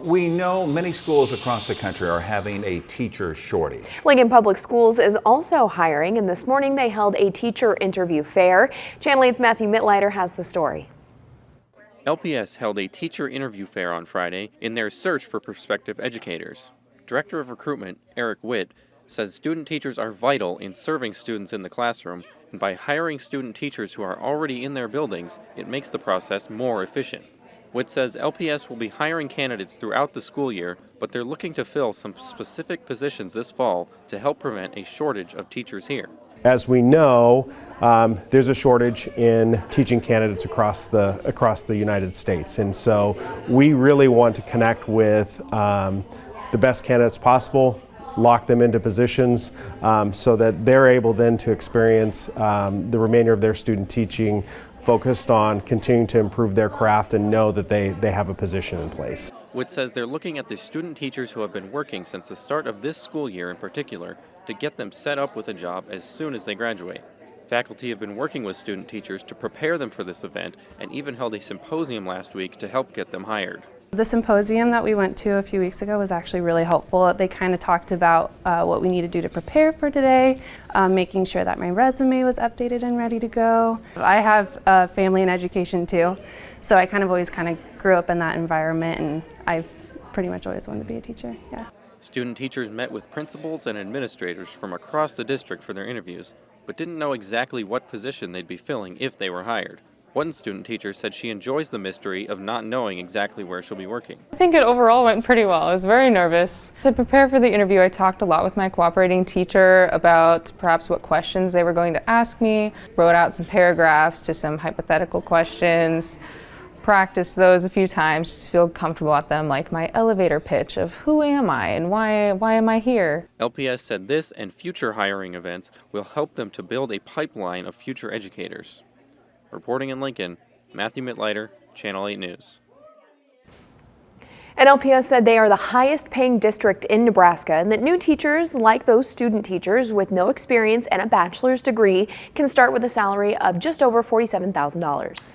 We know many schools across the country are having a teacher shortage. Lincoln Public Schools is also hiring, and this morning they held a teacher interview fair. Channel 8's Matthew Mittleiter has the story. LPS held a teacher interview fair on Friday in their search for prospective educators. Director of Recruitment, Eric Witt, says student teachers are vital in serving students in the classroom, and by hiring student teachers who are already in their buildings, it makes the process more efficient. Witt says LPS will be hiring candidates throughout the school year, but they're looking to fill some specific positions this fall to help prevent a shortage of teachers here. As we know, there's a shortage in teaching candidates across the United States, and so we really want to connect with the best candidates possible, lock them into positions so that they're able then to experience the remainder of their student teaching focused on continuing to improve their craft and know that they have a position in place. Witt says they're looking at the student teachers who have been working since the start of this school year in particular to get them set up with a job as soon as they graduate. Faculty have been working with student teachers to prepare them for this event and even held a symposium last week to help get them hired. The symposium that we went to a few weeks ago was actually really helpful. They kind of talked about what we need to do to prepare for today, making sure that my resume was updated and ready to go. I have a family in education too, so I always grew up in that environment, and I've pretty much always wanted to be a teacher. Yeah. Student teachers met with principals and administrators from across the district for their interviews, but didn't know exactly what position they'd be filling if they were hired. One student teacher said she enjoys the mystery of not knowing exactly where she'll be working. I think it overall went pretty well. I was very nervous. To prepare for the interview, I talked a lot with my cooperating teacher about perhaps what questions they were going to ask me, wrote out some paragraphs to some hypothetical questions, practiced those a few times just to feel comfortable at them, like my elevator pitch of who am I and why am I here. LPS said this and future hiring events will help them to build a pipeline of future educators. Reporting in Lincoln, Matthew Mittleiter, Channel 8 News. And LPS said they are the highest paying district in Nebraska, and that new teachers, like those student teachers with no experience and a bachelor's degree, can start with a salary of just over $47,000.